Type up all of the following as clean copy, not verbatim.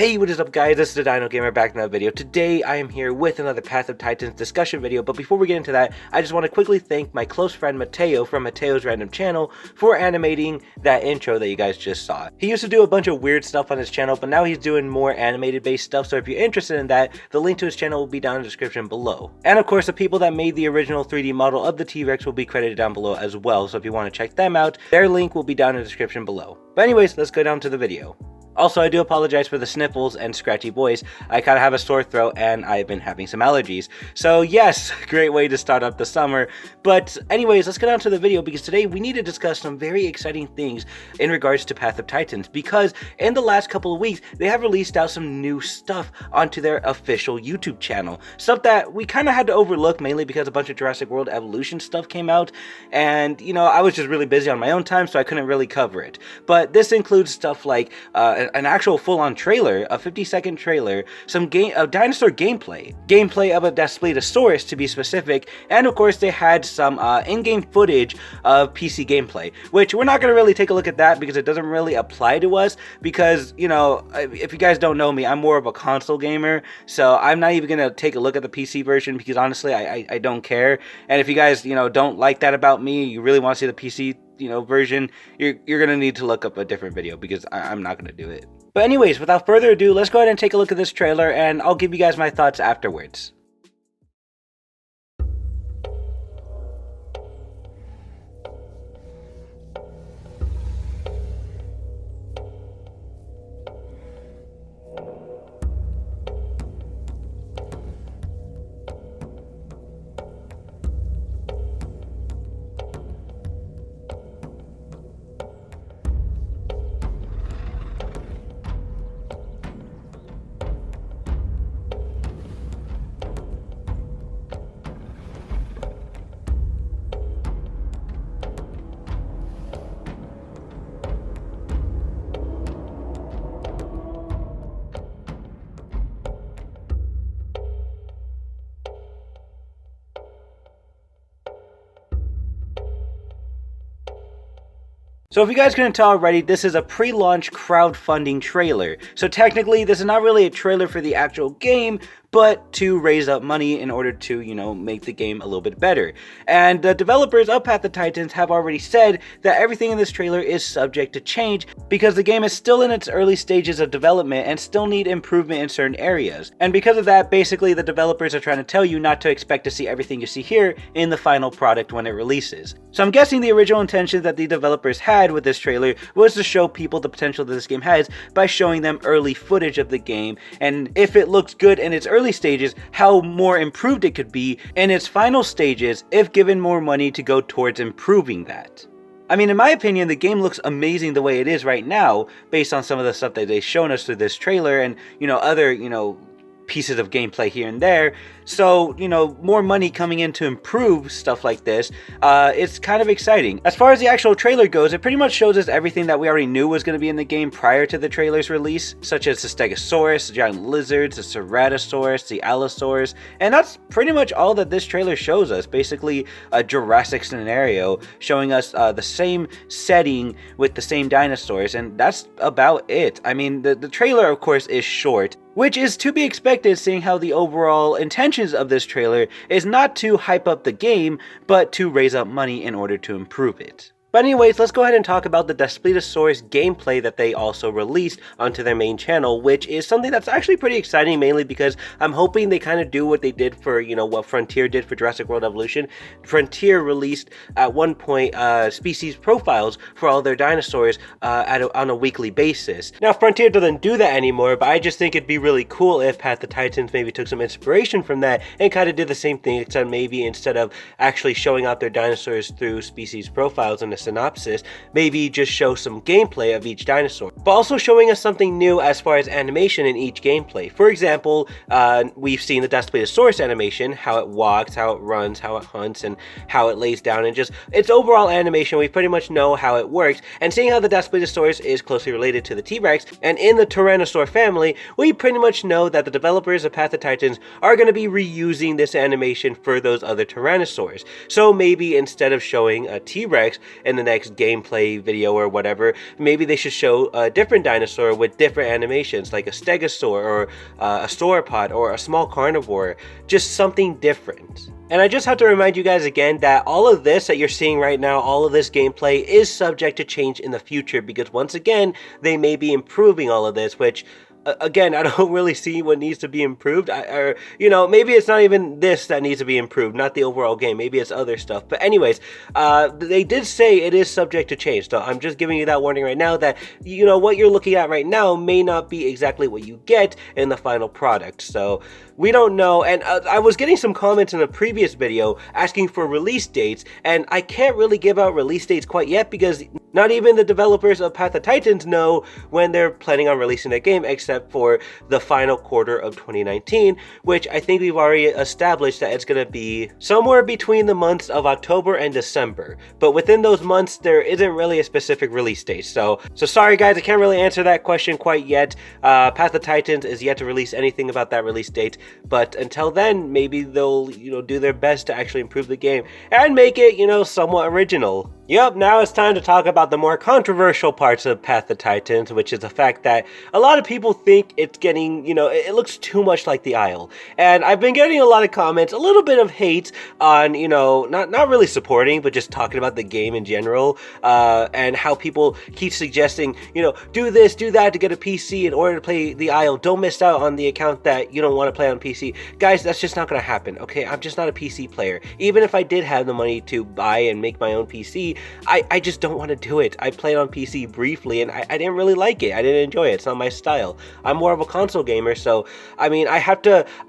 Hey, what is up guys, this is the Dino Gamer back in another video. Today I am here with another Path of Titans discussion video, but before we get into that, I just want to quickly thank my close friend Mateo from Mateo's Random Channel for animating that intro that you guys just saw. He used to do a bunch of weird stuff on his channel, but now he's doing more animated based stuff, so if you're interested in that, the link to his channel will be down in the description below. And of course, the people that made the original 3D model of the T-Rex will be credited down below as well, so if you want to check them out, their link will be down in the description below. But anyways, let's go down to the video. Also, I do apologize for the sniffles and scratchy voice. I kind of have a sore throat and I've been having some allergies. So yes, great way to start up the summer. But anyways, let's get on to the video because today we need to discuss some very exciting things in regards to Path of Titans, because in the last couple of weeks, they have released out some new stuff onto their official YouTube channel. Stuff that we kind of had to overlook, mainly because a bunch of Jurassic World Evolution stuff came out. And, you know, I was just really busy on my own time, so I couldn't really cover it. But this includes stuff like an actual full-on trailer, a 50-second trailer, some dinosaur gameplay of a Daspletosaurus to be specific, and of course they had some in-game footage of PC gameplay, which we're not going to really take a look at that because it doesn't really apply to us, because, you know, if you guys don't know me, I'm more of a console gamer, so I'm not even going to take a look at the PC version because honestly, I don't care. And if you guys, you know, don't like that about me, you really want to see the PC version, you're gonna need to look up a different video because I'm not gonna do it. But anyways, without further ado, let's go ahead and take a look at this trailer and I'll give you guys my thoughts afterwards. So if you guys couldn't tell already, this is a pre-launch crowdfunding trailer. So technically, this is not really a trailer for the actual game, but to raise up money in order to, you know, make the game a little bit better. And the developers of Path of Titans have already said that everything in this trailer is subject to change because the game is still in its early stages of development and still need improvement in certain areas. And because of that, basically the developers are trying to tell you not to expect to see everything you see here in the final product when it releases. So I'm guessing the original intention that the developers had with this trailer was to show people the potential that this game has by showing them early footage of the game, and if it looks good in its early stages, how more improved it could be in its final stages if given more money to go towards improving that. I mean, in my opinion, the game looks amazing the way it is right now, based on some of the stuff that they've shown us through this trailer and, you know, other, you know, pieces of gameplay here and there. So, you know, more money coming in to improve stuff like this, it's kind of exciting. As far as the actual trailer goes, it pretty much shows us everything that we already knew was going to be in the game prior to the trailer's release, such as the Stegosaurus, the giant lizards, the Ceratosaurus, the Allosaurus, and that's pretty much all that this trailer shows us. Basically, a Jurassic scenario showing us the same setting with the same dinosaurs, and that's about it. I mean, the trailer, of course, is short, which is to be expected seeing how the overall intentions of this trailer is not to hype up the game, but to raise up money in order to improve it. But anyways, let's go ahead and talk about the Daspletosaurus gameplay that they also released onto their main channel, which is something that's actually pretty exciting, mainly because I'm hoping they kind of do what they did for, you know, what Frontier did for Jurassic World Evolution. Frontier released at one point species profiles for all their dinosaurs on a weekly basis. Now, Frontier doesn't do that anymore, but I just think it'd be really cool if Path of Titans maybe took some inspiration from that and kind of did the same thing, except maybe instead of actually showing out their dinosaurs through species profiles and synopsis, maybe just show some gameplay of each dinosaur, but also showing us something new as far as animation in each gameplay. For example, we've seen the Daspletosaurus animation, how it walks, how it runs, how it hunts, and how it lays down, and just its overall animation. We pretty much know how it works, and seeing how the Daspletosaurus is closely related to the T-Rex and in the Tyrannosaur family, we pretty much know that the developers of Path of Titans are going to be reusing this animation for those other Tyrannosaurs. So maybe instead of showing a T-Rex, in the next gameplay video or whatever, maybe they should show a different dinosaur with different animations, like a stegosaur or a sauropod or a small carnivore, just something different. And I just have to remind you guys again that all of this that you're seeing right now, all of this gameplay is subject to change in the future, because once again, they may be improving all of this, which again, I don't really see what needs to be improved. Or, you know, maybe it's not even this that needs to be improved, not the overall game. Maybe it's other stuff. But anyways, they did say it is subject to change. So I'm just giving you that warning right now that, you know, what you're looking at right now may not be exactly what you get in the final product. So we don't know. And I was getting some comments in a previous video asking for release dates, and I can't really give out release dates quite yet because not even the developers of Path of Titans know when they're planning on releasing that game, except for the final quarter of 2019, which I think we've already established that it's going to be somewhere between the months of October and December. But within those months, there isn't really a specific release date. So sorry guys, I can't really answer that question quite yet. Path of Titans is yet to release anything about that release date, but until then, maybe they'll, you know, do their best to actually improve the game and make it, you know, somewhat original. Yep, now it's time to talk about the more controversial parts of Path of Titans, which is the fact that a lot of people think it's getting, you know, it looks too much like The Isle. And I've been getting a lot of comments, a little bit of hate on, you know, not really supporting, but just talking about the game in general, and how people keep suggesting, you know, do this, do that to get a PC in order to play The Isle. Don't miss out on the account that you don't want to play on PC. Guys, that's just not going to happen, okay? I'm just not a PC player. Even if I did have the money to buy and make my own PC, I just don't want to do it. I played on PC briefly and I didn't really like it. I didn't enjoy it. It's not my style. I'm more of a console gamer, so I mean, I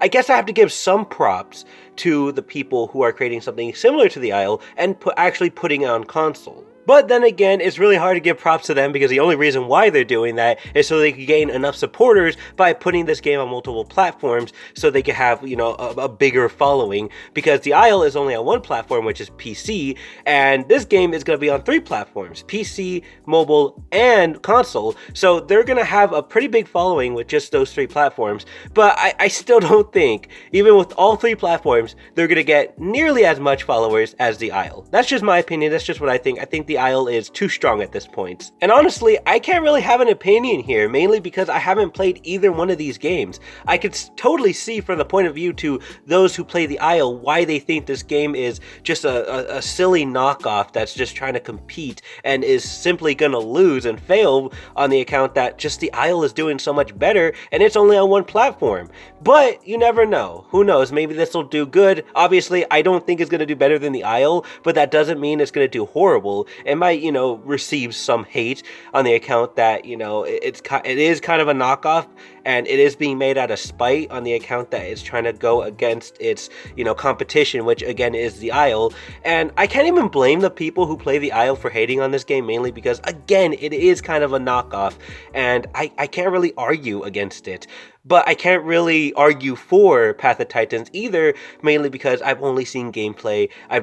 guess I have to give some props to the people who are creating something similar to The Isle and actually putting it on console. But then again, it's really hard to give props to them because the only reason why they're doing that is so they can gain enough supporters by putting this game on multiple platforms so they can have, you know, a bigger following, because The Isle is only on one platform, which is PC, and this game is going to be on 3 platforms: PC, mobile, and console. So they're going to have a pretty big following with just those 3 platforms, but I still don't think, even with all 3 platforms, they're going to get nearly as much followers as The Isle. That's just my opinion. That's just what I think. I think The Isle is too strong at this point. And honestly, I can't really have an opinion here, mainly because I haven't played either one of these games. I could totally see from the point of view to those who play The Isle why they think this game is just a silly knockoff that's just trying to compete and is simply gonna lose and fail on the account that just The Isle is doing so much better and it's only on one platform. But you never know. Who knows? Maybe this will do good. Obviously, I don't think it's going to do better than The Isle, but that doesn't mean it's going to do horrible. It might, you know, receive some hate on the account that, you know, it is kind of a knockoff, and it is being made out of spite on the account that it's trying to go against its, you know, competition, which again is The Isle. And I can't even blame the people who play The Isle for hating on this game, mainly because, again, it is kind of a knockoff, and I can't really argue against it. But I can't really argue for Path of Titans either, mainly because I've only seen gameplay. I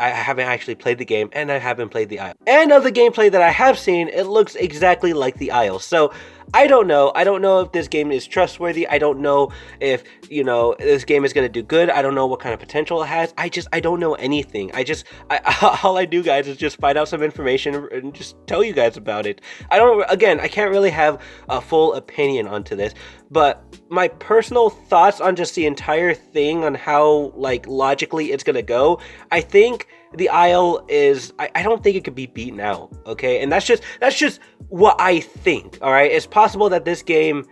haven't actually played the game, and I haven't played The Isle. And of the gameplay that I have seen, it looks exactly like The Isle. So I don't know. I don't know if this game is trustworthy. I don't know if, you know, this game is going to do good. I don't know what kind of potential it has. I don't know anything. All I do, guys, is just find out some information and just tell you guys about it. I can't really have a full opinion onto this, but my personal thoughts on just the entire thing, on how, like, logically it's going to go, I think The Isle is, I don't think it could be beaten out, okay? And that's just what I think, all right? It's possible that this game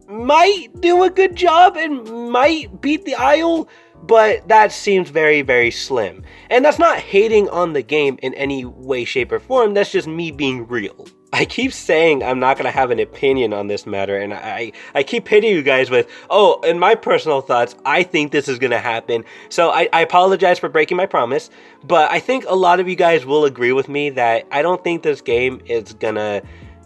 might do a good job and might beat The Isle, but that seems very, very slim. And that's not hating on the game in any way, shape, or form. That's just me being real. I keep saying I'm not going to have an opinion on this matter, and I keep hitting you guys with, oh, in my personal thoughts, I think this is going to happen. So I apologize for breaking my promise, but I think a lot of you guys will agree with me that I don't think this game is going to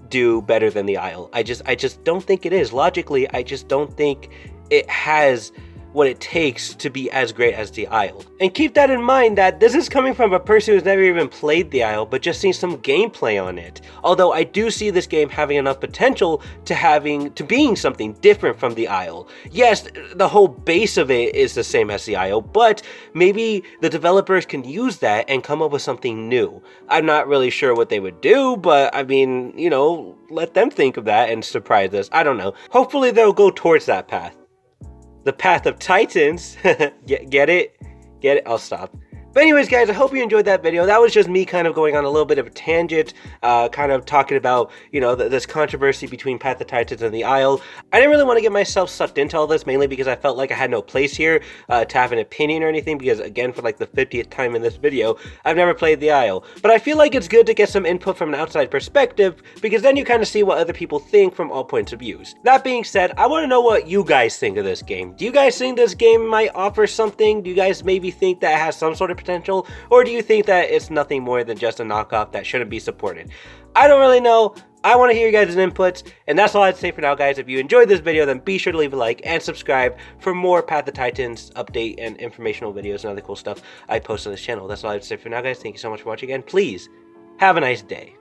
do better than The Isle. I just don't think it is. Logically, I just don't think it has what it takes to be as great as the Isle. And keep that in mind that this is coming from a person who's never even played the Isle, but just seen some gameplay on it. Although I do see this game having enough potential to being something different from the Isle. Yes, the whole base of it is the same as the Isle, but maybe the developers can use that and come up with something new. I'm not really sure what they would do, but I mean, you know, let them think of that and surprise us. I don't know. Hopefully they'll go towards that path. The Path of Titans. Get it? Get it? I'll stop. But anyways, guys, I hope you enjoyed that video. That was just me kind of going on a little bit of a tangent, kind of talking about, you know, this controversy between Path of Titans and the Isle. I didn't really want to get myself sucked into all this, mainly because I felt like I had no place here to have an opinion or anything, because, again, for like the 50th time in this video, I've never played the Isle. But I feel like it's good to get some input from an outside perspective, because then you kind of see what other people think from all points of views. That being said, I want to know what you guys think of this game. Do you guys think this game might offer something? Do you guys maybe think that it has some sort of potential, or do you think that it's nothing more than just a knockoff that shouldn't be supported? I don't really know. I want to hear you guys' inputs, and that's all I'd say for now, guys. If you enjoyed this video, then be sure to leave a like and subscribe for more Path of Titans update and informational videos and other cool stuff I post on this channel. That's all I'd say for now, guys. Thank you so much for watching, and please have a nice day.